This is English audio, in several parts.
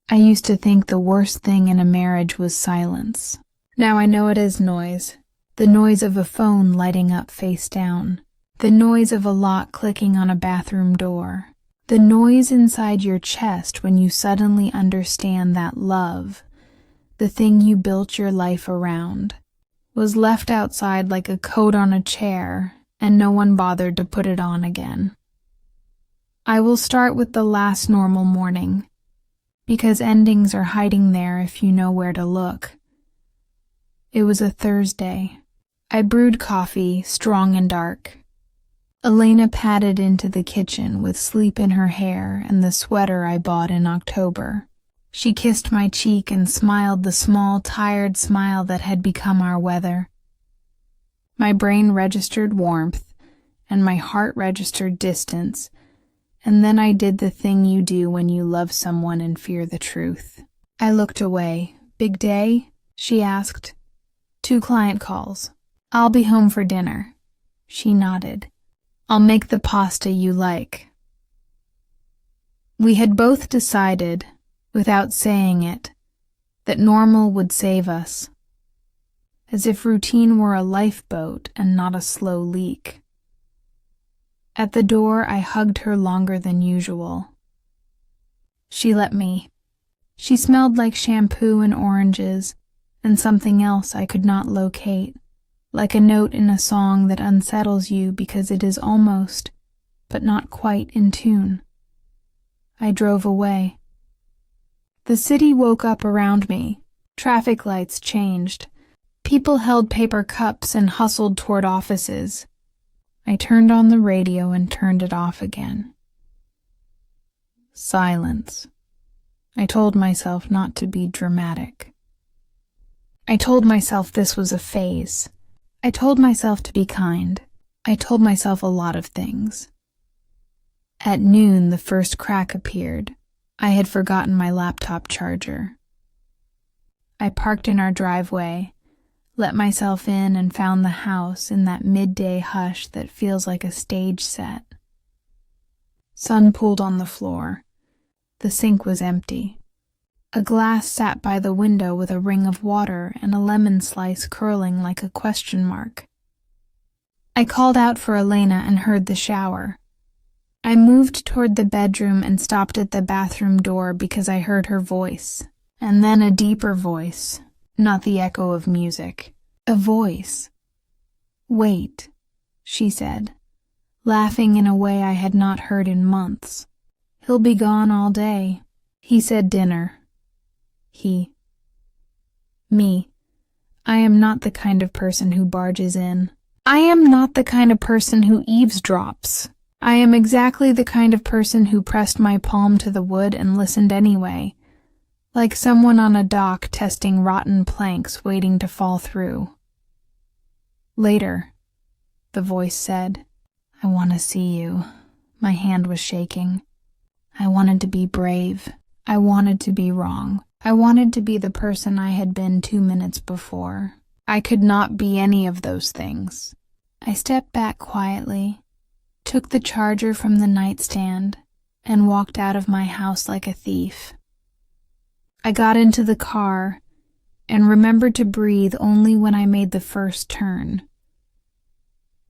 I used to think the worst thing in a marriage was silence. Now I know it is noise. The noise of a phone lighting up face down. The noise of a lock clicking on a bathroom door. The noise inside your chest when you suddenly understand that love, the thing you built your life around, was left outside like a coat on a chair, and no one bothered to put it on again. I will start with the last normal morning, because endings are hiding there if you know where to look. It was a Thursday. I brewed coffee, strong and dark. Elena padded into the kitchen with sleep in her hair and the sweater I bought in October. She kissed my cheek and smiled the small, tired smile that had become our weather. My brain registered warmth, and my heart registered distance, and then I did the thing you do when you love someone and fear the truth. I looked away. "Big day?" she asked. "2 client calls. I'll be home for dinner." She nodded. "I'll make the pasta you like." We had both decided, without saying it, that normal would save us, as if routine were a lifeboat and not a slow leak. At the door, I hugged her longer than usual. She let me. She smelled like shampoo and oranges, and something else I could not locate, like a note in a song that unsettles you because it is almost, but not quite, in tune. I drove away. The city woke up around me. Traffic lights changed. People held paper cups and hustled toward offices. I turned on the radio and turned it off again. Silence. I told myself not to be dramatic. I told myself this was a phase. I told myself to be kind. I told myself a lot of things. At noon, the first crack appeared. I had forgotten my laptop charger. I parked in our driveway, let myself in, and found the house in that midday hush that feels like a stage set. Sun pooled on the floor. The sink was empty. A glass sat by the window with a ring of water and a lemon slice curling like a question mark. I called out for Elena and heard the shower. I moved toward the bedroom and stopped at the bathroom door because I heard her voice, and then a deeper voice, not the echo of music. A voice. "Wait," she said, laughing in a way I had not heard in months. "He'll be gone all day." He said dinner. Me. I am not the kind of person who barges in. I am not the kind of person who eavesdrops. I am exactly the kind of person who pressed my palm to the wood and listened anyway, like someone on a dock testing rotten planks waiting to fall through. "Later," the voice said. "I want to see you." My hand was shaking. I wanted to be brave. I wanted to be wrong. I wanted to be the person I had been 2 minutes before. I could not be any of those things. I stepped back quietly, took the charger from the nightstand, and walked out of my house like a thief. I got into the car and remembered to breathe only when I made the first turn.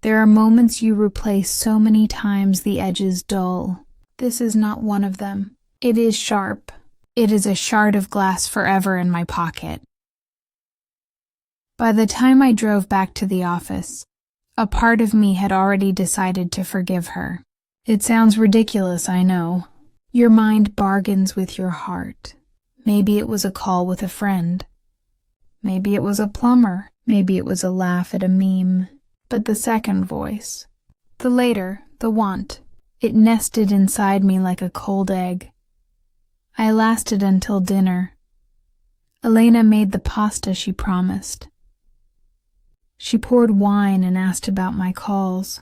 There are moments you replace so many times the edges dull. This is not one of them. It is sharp. It is a shard of glass forever in my pocket. By the time I drove back to the office, a part of me had already decided to forgive her. It sounds ridiculous, I know. Your mind bargains with your heart. Maybe it was a call with a friend. Maybe it was a plumber. Maybe it was a laugh at a meme. But the second voice, the later, the want, it nested inside me like a cold egg. I lasted until dinner. Elena made the pasta she promised. She poured wine and asked about my calls.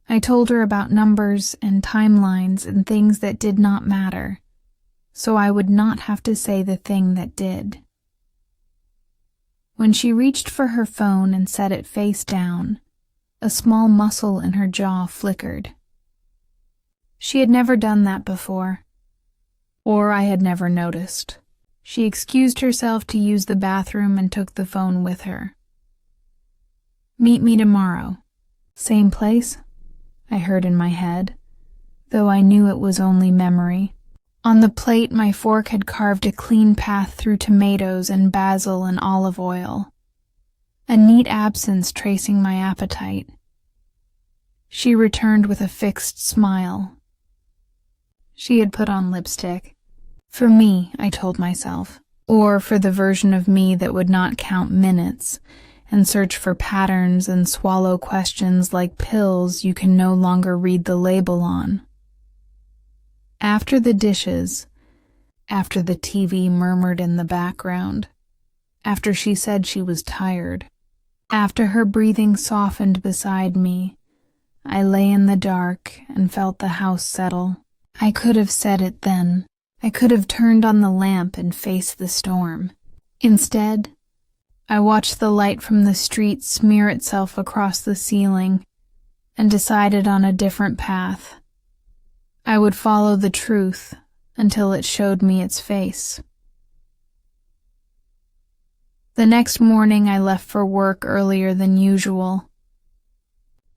I told her about numbers and timelines and things that did not matter, so I would not have to say the thing that did. When she reached for her phone and set it face down, a small muscle in her jaw flickered. She had never done that before. Or I had never noticed. She excused herself to use the bathroom and took the phone with her. "Meet me tomorrow. Same place?" I heard in my head, though I knew it was only memory. On the plate, my fork had carved a clean path through tomatoes and basil and olive oil, a neat absence tracing my appetite. She returned with a fixed smile. She had put on lipstick. For me, I told myself, or for the version of me that would not count minutes and search for patterns and swallow questions like pills you can no longer read the label on. After the dishes, after the TV murmured in the background, after she said she was tired, after her breathing softened beside me, I lay in the dark and felt the house settle. I could have said it then. I could have turned on the lamp and faced the storm. Instead, I watched the light from the street smear itself across the ceiling and decided on a different path. I would follow the truth until it showed me its face. The next morning I left for work earlier than usual.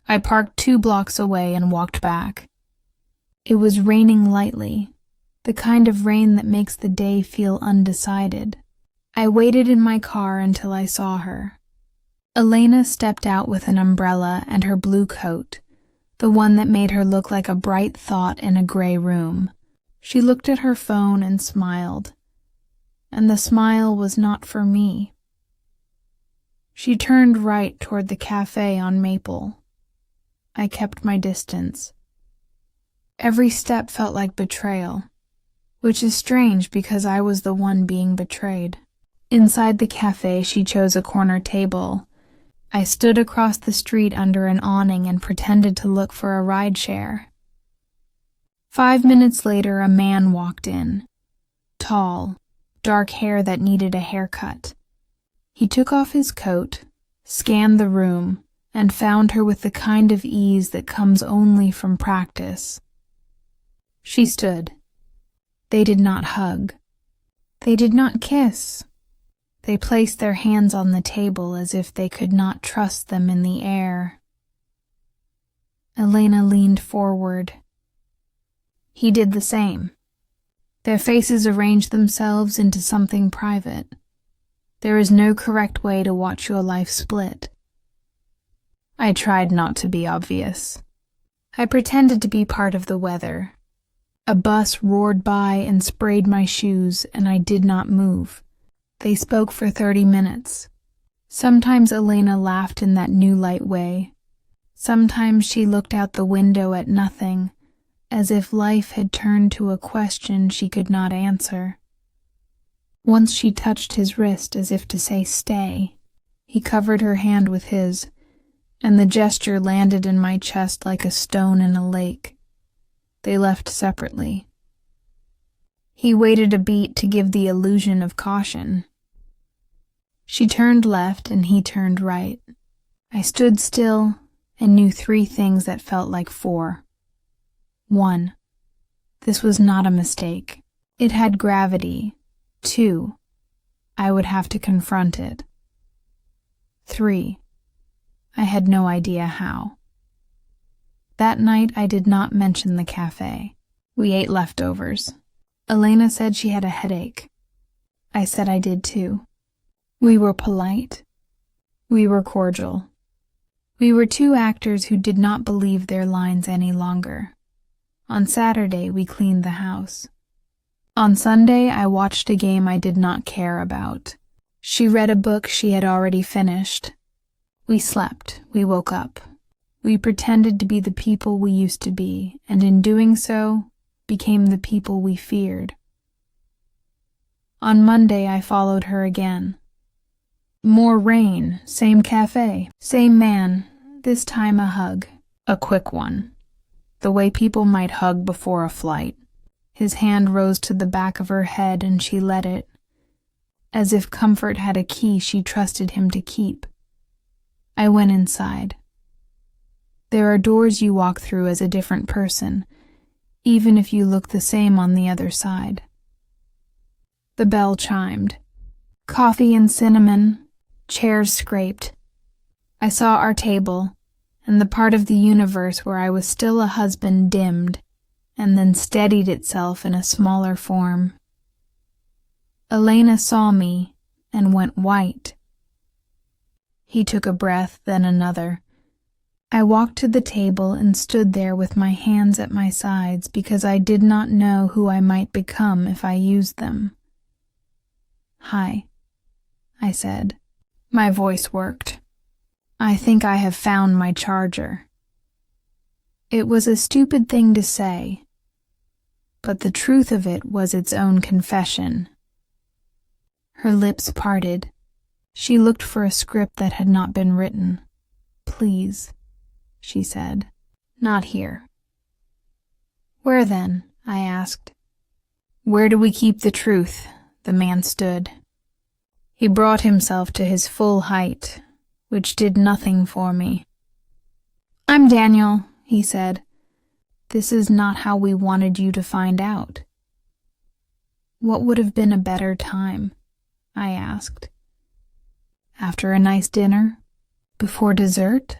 I parked 2 blocks away and walked back. It was raining lightly, the kind of rain that makes the day feel undecided. I waited in my car until I saw her. Elena stepped out with an umbrella and her blue coat, the one that made her look like a bright thought in a gray room. She looked at her phone and smiled, and the smile was not for me. She turned right toward the cafe on Maple. I kept my distance. Every step felt like betrayal, which is strange because I was the one being betrayed. Inside the cafe, she chose a corner table. I stood across the street under an awning and pretended to look for a rideshare. 5 minutes later, a man walked in. Tall, dark hair that needed a haircut. He took off his coat, scanned the room, and found her with the kind of ease that comes only from practice. She stood. They did not hug. They did not kiss. They placed their hands on the table as if they could not trust them in the air. Elena leaned forward. He did the same. Their faces arranged themselves into something private. There is no correct way to watch your life split. I tried not to be obvious. I pretended to be part of the weather. A bus roared by and sprayed my shoes, and I did not move. They spoke for 30 minutes. Sometimes Elena laughed in that new light way. Sometimes she looked out the window at nothing, as if life had turned to a question she could not answer. Once she touched his wrist as if to say stay. He covered her hand with his, and the gesture landed in my chest like a stone in a lake. They left separately. He waited a beat to give the illusion of caution. She turned left and he turned right. I stood still and knew 3 things that felt like 4. 1. This was not a mistake. It had gravity. 2. I would have to confront it. 3. I had no idea how. That night I did not mention the cafe. We ate leftovers. Elena said she had a headache. I said I did too. We were polite. We were cordial. We were 2 actors who did not believe their lines any longer. On Saturday, we cleaned the house. On Sunday, I watched a game I did not care about. She read a book she had already finished. We slept. We woke up. We pretended to be the people we used to be, and in doing so, became the people we feared. On Monday, I followed her again. More rain, same cafe, same man, this time a hug, a quick one, the way people might hug before a flight. His hand rose to the back of her head and she let it, as if comfort had a key she trusted him to keep. I went inside. There are doors you walk through as a different person, even if you look the same on the other side. The bell chimed. Coffee and cinnamon, chairs scraped. I saw our table, and the part of the universe where I was still a husband dimmed, and then steadied itself in a smaller form. Elena saw me and went white. He took a breath, then another. I walked to the table and stood there with my hands at my sides because I did not know who I might become if I used them. Hi, I said. My voice worked. I think I have found my charger. It was a stupid thing to say, but the truth of it was its own confession. Her lips parted. She looked for a script that had not been written. Please, she said. Not here. Where then? I asked. Where do we keep the truth? The man stood. He brought himself to his full height, which did nothing for me. I'm Daniel, he said. This is not how we wanted you to find out. What would have been a better time? I asked. After a nice dinner? Before dessert?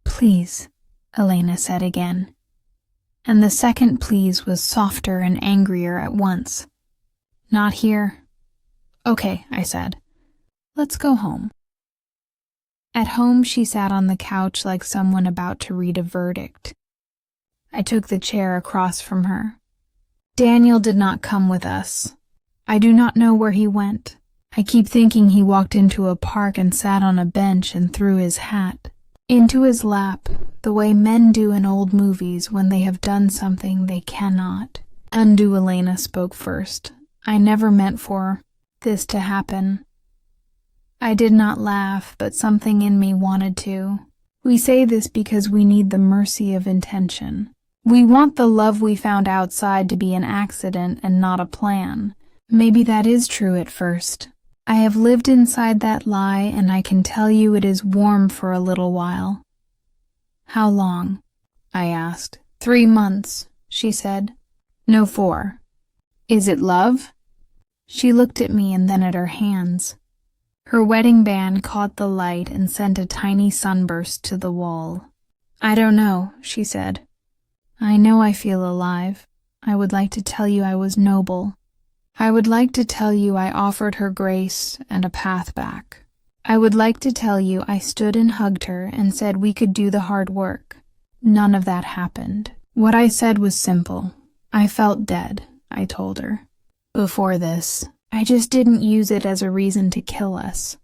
Please, Elena said again. And the second please was softer and angrier at once. Not here. Okay, I said. Let's go home. At home, she sat on the couch like someone about to read a verdict. I took the chair across from her. Daniel did not come with us. I do not know where he went. I keep thinking he walked into a park and sat on a bench and threw his hat into his lap, the way men do in old movies when they have done something they cannot undo. Elena spoke first. I never meant for this to happen. I did not laugh, but something in me wanted to. We say this because we need the mercy of intention. We want the love we found outside to be an accident and not a plan. Maybe that is true at first. I have lived inside that lie, and I can tell you it is warm for a little while. How long? I asked. 3 months, she said. No, 4. Is it love? She looked at me and then at her hands. Her wedding band caught the light and sent a tiny sunburst to the wall. I don't know, she said. I know I feel alive. I would like to tell you I was noble. I would like to tell you I offered her grace and a path back. I would like to tell you I stood and hugged her and said we could do the hard work. None of that happened. What I said was simple. I felt dead, I told her. Before this, I just didn't use it as a reason to kill us.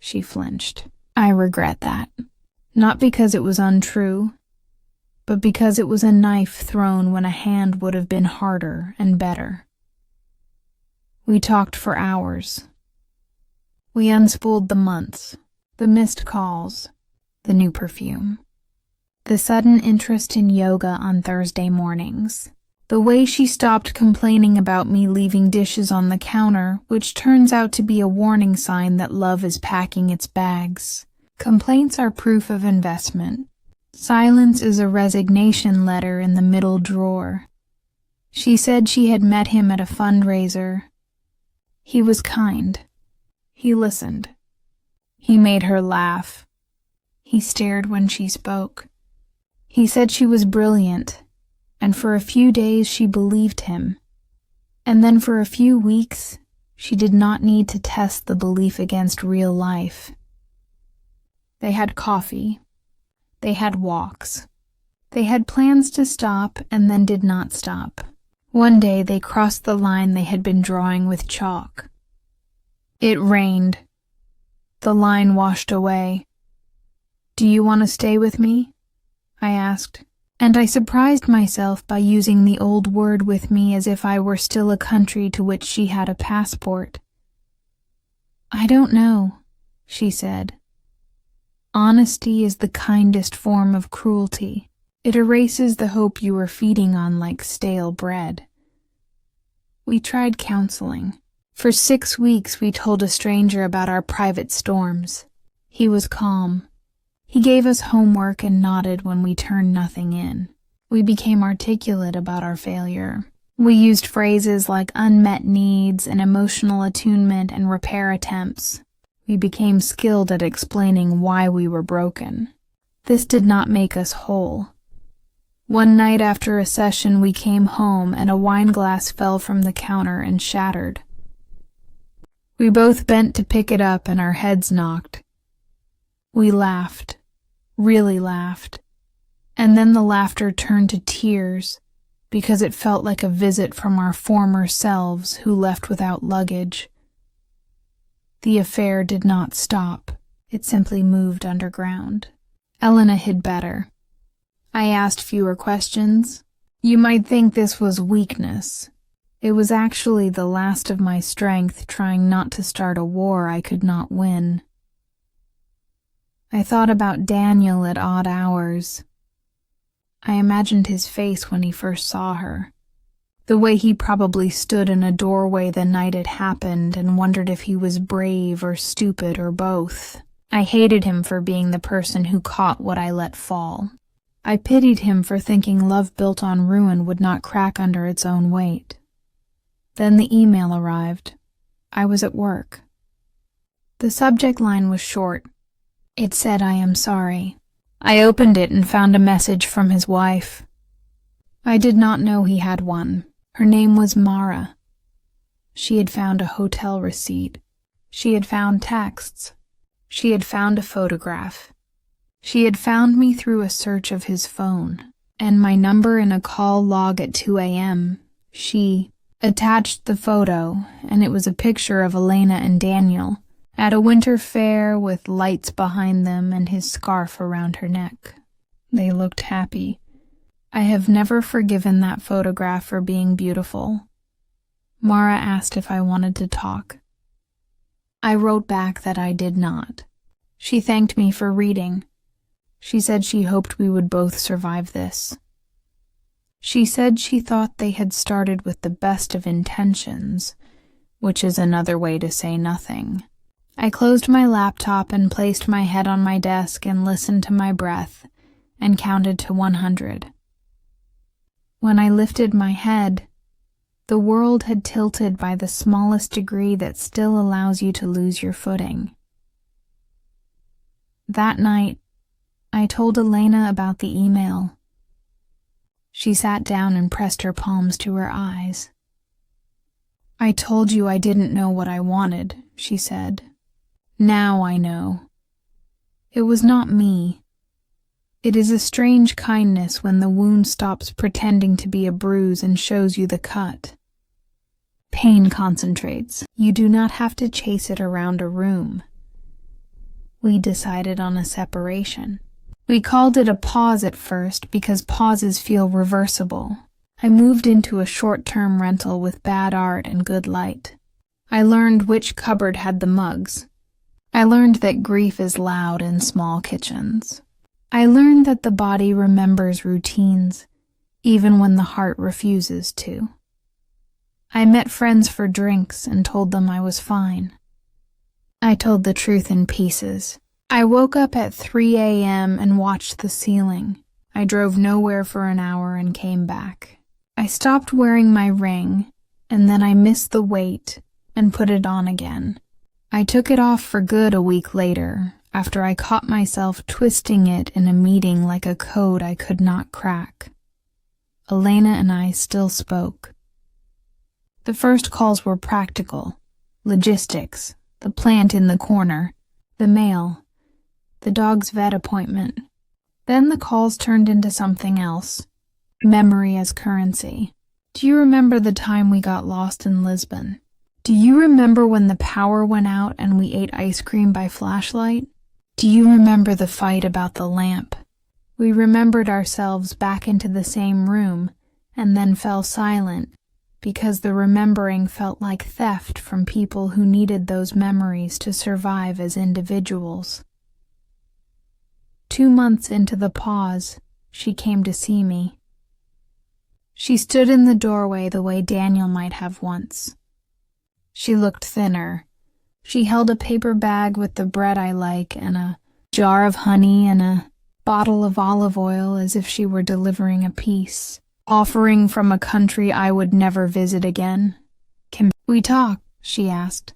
She flinched. I regret that. Not because it was untrue, but because it was a knife thrown when a hand would have been harder and better. We talked for hours. We unspooled the months, the missed calls, the new perfume, the sudden interest in yoga on Thursday mornings, the way she stopped complaining about me leaving dishes on the counter, which turns out to be a warning sign that love is packing its bags. Complaints are proof of investment. Silence is a resignation letter in the middle drawer. She said she had met him at a fundraiser. He was kind. He listened. He made her laugh. He stared when she spoke. He said she was brilliant, and for a few days she believed him. And then for a few weeks, she did not need to test the belief against real life. They had coffee. They had walks. They had plans to stop and then did not stop. One day they crossed the line they had been drawing with chalk. It rained. The line washed away. Do you want to stay with me? I asked, and I surprised myself by using the old word with me as if I were still a country to which she had a passport. I don't know, she said. Honesty is the kindest form of cruelty. It erases the hope you were feeding on like stale bread. We tried counseling. For 6 weeks we told a stranger about our private storms. He was calm. He gave us homework and nodded when we turned nothing in. We became articulate about our failure. We used phrases like unmet needs and emotional attunement and repair attempts. We became skilled at explaining why we were broken. This did not make us whole. One night after a session, we came home and a wine glass fell from the counter and shattered. We both bent to pick it up and our heads knocked. We laughed, really laughed, and then the laughter turned to tears because it felt like a visit from our former selves who left without luggage. The affair did not stop. It simply moved underground. Elena hid better. I asked fewer questions. You might think this was weakness. It was actually the last of my strength trying not to start a war I could not win. I thought about Daniel at odd hours. I imagined his face when he first saw her. The way he probably stood in a doorway the night it happened and wondered if he was brave or stupid or both. I hated him for being the person who caught what I let fall. I pitied him for thinking love built on ruin would not crack under its own weight. Then the email arrived. I was at work. The subject line was short. It said, "I am sorry." I opened it and found a message from his wife. I did not know he had one. Her name was Mara. She had found a hotel receipt. She had found texts. She had found a photograph. She had found me through a search of his phone, and my number in a call log at 2 a.m. She attached the photo, and it was a picture of Elena and Daniel at a winter fair with lights behind them and his scarf around her neck. They looked happy. I have never forgiven that photograph for being beautiful. Mara asked if I wanted to talk. I wrote back that I did not. She thanked me for reading. She said she hoped we would both survive this. She said she thought they had started with the best of intentions, which is another way to say nothing. I closed my laptop and placed my head on my desk and listened to my breath and counted to 100. When I lifted my head, the world had tilted by the smallest degree that still allows you to lose your footing. That night, I told Elena about the email. She sat down and pressed her palms to her eyes. "I told you I didn't know what I wanted," she said. "Now I know. It was not me. It is a strange kindness when the wound stops pretending to be a bruise and shows you the cut. Pain concentrates. You do not have to chase it around a room." We decided on a separation. We called it a pause at first because pauses feel reversible. I moved into a short-term rental with bad art and good light. I learned which cupboard had the mugs. I learned that grief is loud in small kitchens. I learned that the body remembers routines, even when the heart refuses to. I met friends for drinks and told them I was fine. I told the truth in pieces. I woke up at 3 a.m. and watched the ceiling. I drove nowhere for an hour and came back. I stopped wearing my ring, and then I missed the weight and put it on again. I took it off for good a week later, after I caught myself twisting it in a meeting like a code I could not crack. Elena and I still spoke. The first calls were practical, logistics, the plant in the corner, the mail, the dog's vet appointment. Then the calls turned into something else, memory as currency. Do you remember the time we got lost in Lisbon? Do you remember when the power went out and we ate ice cream by flashlight? Do you remember the fight about the lamp? We remembered ourselves back into the same room and then fell silent because the remembering felt like theft from people who needed those memories to survive as individuals. 2 months into the pause, she came to see me. She stood in the doorway the way Daniel might have once. She looked thinner. She held a paper bag with the bread I like and a jar of honey and a bottle of olive oil as if she were delivering a peace. offering from a country I would never visit again. Can we talk? She asked.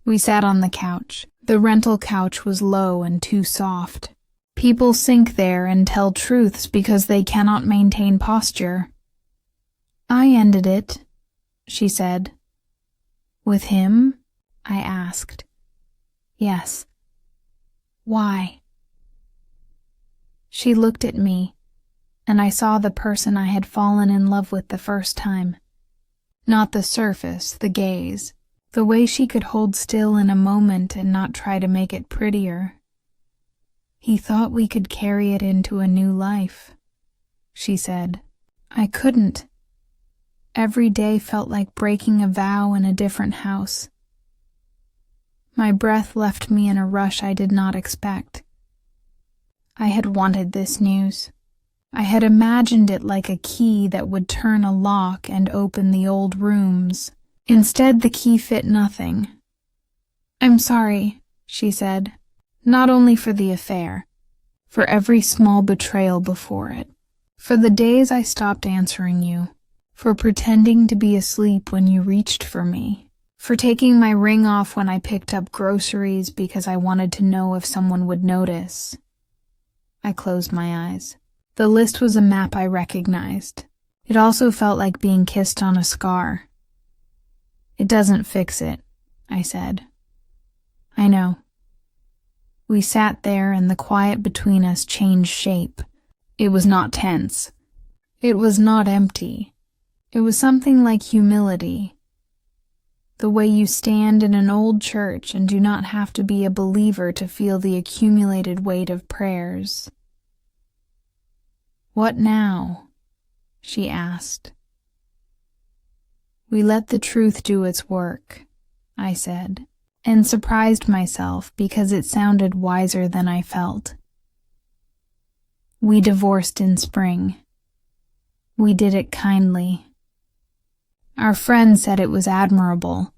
We sat on the couch. The rental couch was low and too soft. People sink there and tell truths because they cannot maintain posture. I ended it, she said. With him? I asked. Yes. Why? She looked at me, and I saw the person I had fallen in love with the first time. Not the surface, the gaze, the way she could hold still in a moment and not try to make it prettier. He thought we could carry it into a new life, she said. I couldn't. Every day felt like breaking a vow in a different house. My breath left me in a rush I did not expect. I had wanted this news. I had imagined it like a key that would turn a lock and open the old rooms. Instead, the key fit nothing. I'm sorry, she said. Not only for the affair, for every small betrayal before it, for the days I stopped answering you, for pretending to be asleep when you reached for me, for taking my ring off when I picked up groceries because I wanted to know if someone would notice. I closed my eyes. The list was a map I recognized. It also felt like being kissed on a scar. It doesn't fix it, I said. I know. We sat there and the quiet between us changed shape. It was not tense. It was not empty. It was something like humility. The way you stand in an old church and do not have to be a believer to feel the accumulated weight of prayers. What now? She asked. We let the truth do its work, I said, and surprised myself because it sounded wiser than I felt. We divorced in spring. We did it kindly. Our friend said it was admirable.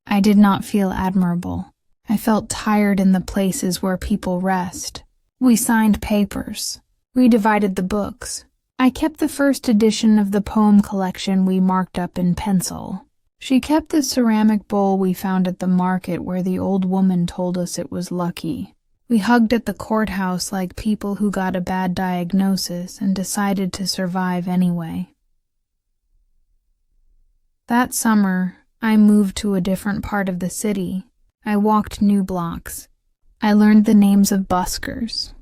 I did not feel admirable. I felt tired in the places where people rest. We signed papers. We divided the books. I kept the first edition of the poem collection we marked up in pencil. She kept the ceramic bowl we found at the market where the old woman told us it was lucky. We hugged at the courthouse like people who got a bad diagnosis and decided to survive anyway. That summer, I moved to a different part of the city. I walked new blocks. I learned the names of buskers.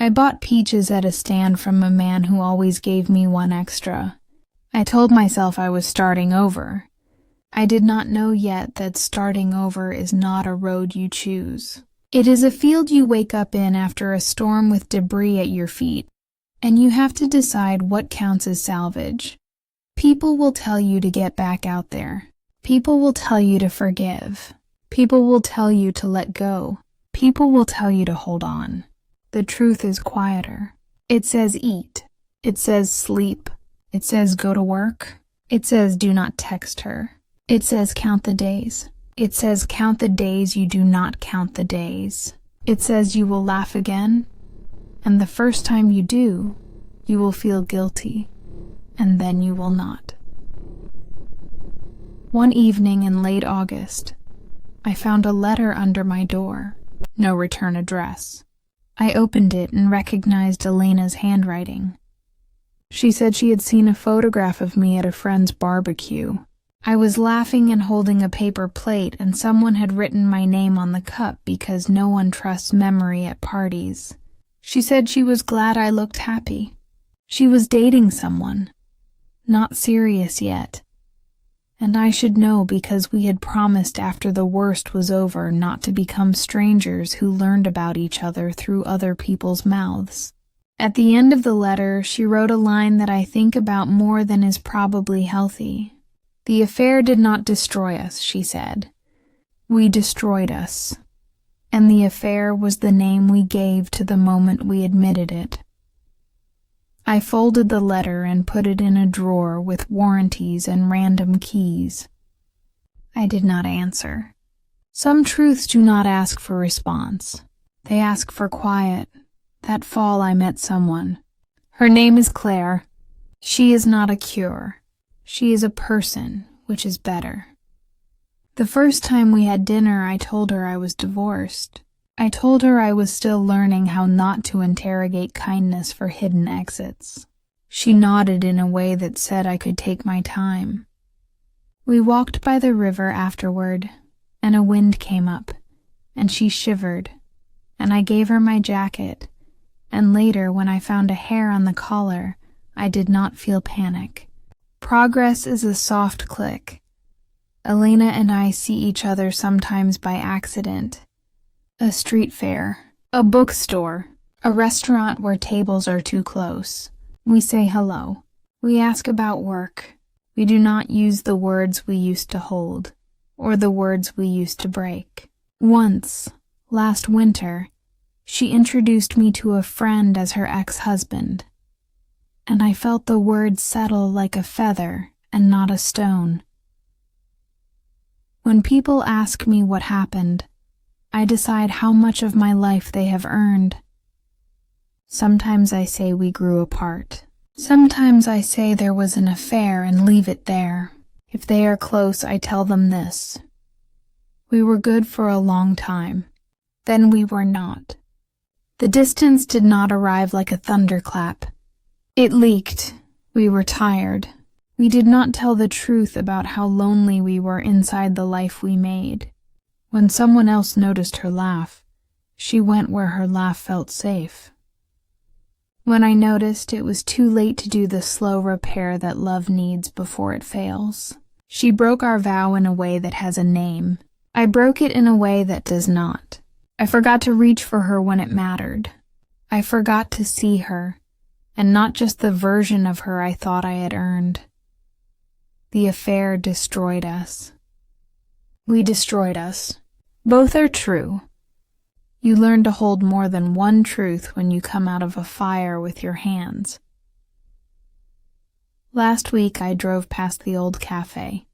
I bought peaches at a stand from a man who always gave me one extra. I told myself I was starting over. I did not know yet that starting over is not a road you choose. It is a field you wake up in after a storm with debris at your feet, and you have to decide what counts as salvage. People will tell you to get back out there. People will tell you to forgive. People will tell you to let go. People will tell you to hold on. The truth is quieter. It says eat. It says sleep. It says go to work. It says do not text her. It says count the days. It says count the days you do not count the days. It says you will laugh again. And the first time you do, you will feel guilty. And then you will not. One evening in late August, I found a letter under my door. No return address. I opened it and recognized Elena's handwriting. She said she had seen a photograph of me at a friend's barbecue. I was laughing and holding a paper plate, and someone had written my name on the cup because no one trusts memory at parties. She said she was glad I looked happy. She was dating someone. Not serious yet. And I should know because we had promised after the worst was over not to become strangers who learned about each other through other people's mouths. At the end of the letter, she wrote a line that I think about more than is probably healthy. The affair did not destroy us, she said. We destroyed us. And the affair was the name we gave to the moment we admitted it. I folded the letter and put it in a drawer with warranties and random keys. I did not answer. Some truths do not ask for response. They ask for quiet. That fall I met someone. Her name is Claire. She is not a cure. She is a person, which is better. The first time we had dinner, I told her I was divorced. I told her I was still learning how not to interrogate kindness for hidden exits. She nodded in a way that said I could take my time. We walked by the river afterward, and a wind came up, and she shivered, and I gave her my jacket, and later, when I found a hair on the collar, I did not feel panic. Progress is a soft click. Elena and I see each other sometimes by accident. A street fair, a bookstore, a restaurant where tables are too close. We say hello. We ask about work. We do not use the words we used to hold, or the words we used to break. Once, last winter, she introduced me to a friend as her ex-husband, and I felt the words settle like a feather and not a stone. When people ask me what happened, I decide how much of my life they have earned. Sometimes I say we grew apart. Sometimes I say there was an affair and leave it there. If they are close, I tell them this: we were good for a long time. Then we were not. The distance did not arrive like a thunderclap. It leaked. We were tired. We did not tell the truth about how lonely we were inside the life we made. When someone else noticed her laugh, she went where her laugh felt safe. When I noticed, it was too late to do the slow repair that love needs before it fails. She broke our vow in a way that has a name. I broke it in a way that does not. I forgot to reach for her when it mattered. I forgot to see her, and not just the version of her I thought I had earned. The affair destroyed us. We destroyed us. Both are true. You learn to hold more than one truth when you come out of a fire with your hands. Last week I drove past the old cafe.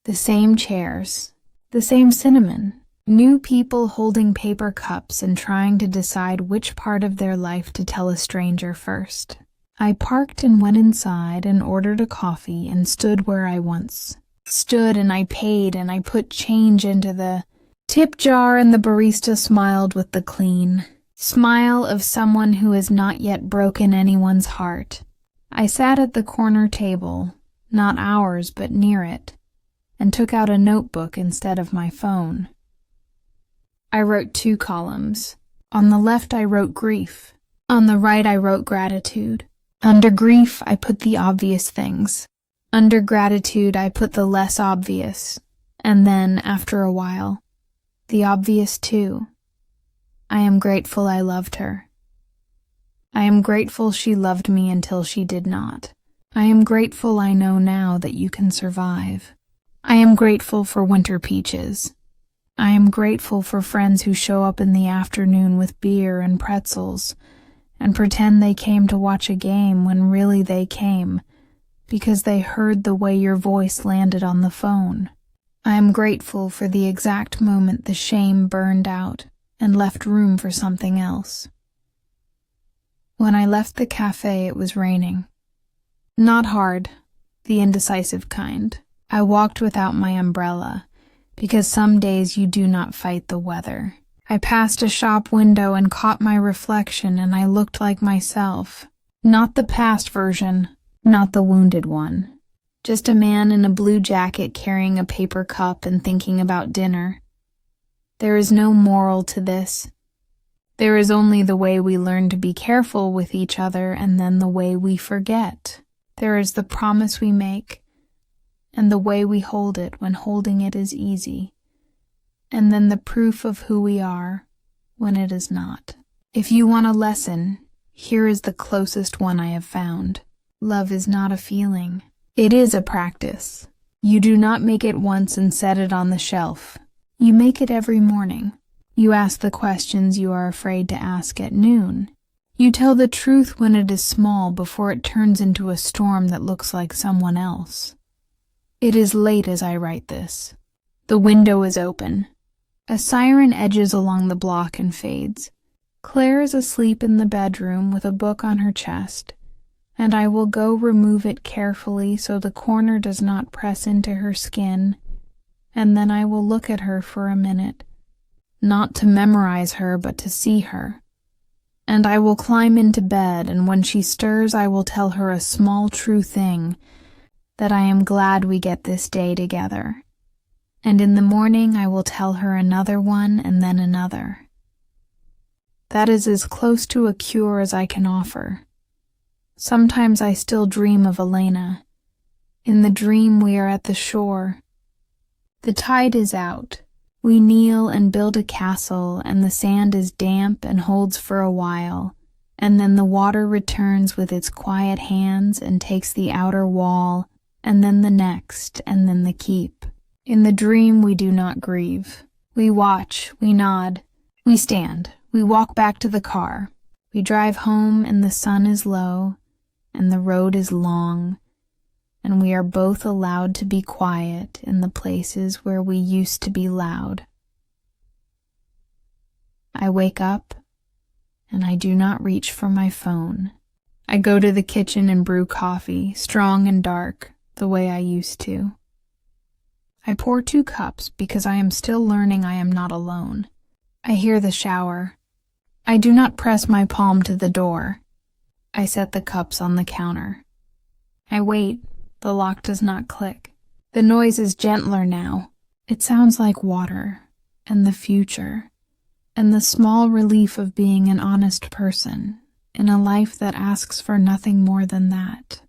The same chairs, the same cinnamon, new people holding paper cups and trying to decide which part of their life to tell a stranger first. I parked and went inside and ordered a coffee and stood where I once stood, and I paid and I put change into the tip jar, and the barista smiled with the clean smile of someone who has not yet broken anyone's heart. I sat at the corner table, not ours but near it, and took out a notebook instead of my phone. I wrote 2 columns. On the left I wrote grief. On the right I wrote gratitude. Under grief I put the obvious things. Under gratitude I put the less obvious. And then, after a while, the obvious too. I am grateful I loved her. I am grateful she loved me until she did not. I am grateful I know now that you can survive. I am grateful for winter peaches. I am grateful for friends who show up in the afternoon with beer and pretzels and pretend they came to watch a game when really they came because they heard the way your voice landed on the phone. I am grateful for the exact moment the shame burned out and left room for something else. When I left the cafe, it was raining. Not hard, the indecisive kind. I walked without my umbrella, because some days you do not fight the weather. I passed a shop window and caught my reflection, and I looked like myself. Not the past version, not the wounded one. Just a man in a blue jacket carrying a paper cup and thinking about dinner. There is no moral to this. There is only the way we learn to be careful with each other, and then the way we forget. There is the promise we make, and the way we hold it when holding it is easy, and then the proof of who we are when it is not. If you want a lesson, here is the closest one I have found. Love is not a feeling. It is a practice. You do not make it once and set it on the shelf. You make it every morning. You ask the questions you are afraid to ask at noon. You tell the truth when it is small before it turns into a storm that looks like someone else. It is late as I write this. The window is open. A siren edges along the block and fades. Claire is asleep in the bedroom with a book on her chest, and I will go remove it carefully so the corner does not press into her skin, and then I will look at her for a minute, not to memorize her but to see her. And I will climb into bed, and when she stirs I will tell her a small true thing, that I am glad we get this day together. And in the morning I will tell her another one and then another. That is as close to a cure as I can offer. Sometimes I still dream of Elena. In the dream we are at the shore. The tide is out. We kneel and build a castle, and the sand is damp and holds for a while, and then the water returns with its quiet hands and takes the outer wall, and then the next, and then the keep. In the dream we do not grieve. We watch, we nod, we stand, we walk back to the car. We drive home and the sun is low, and the road is long, and we are both allowed to be quiet in the places where we used to be loud. I wake up, and I do not reach for my phone. I go to the kitchen and brew coffee, strong and dark, the way I used to. I pour 2 cups because I am still learning I am not alone. I hear the shower. I do not press my palm to the door. I set the cups on the counter. I wait. The lock does not click. The noise is gentler now. It sounds like water, and the future, and the small relief of being an honest person in a life that asks for nothing more than that.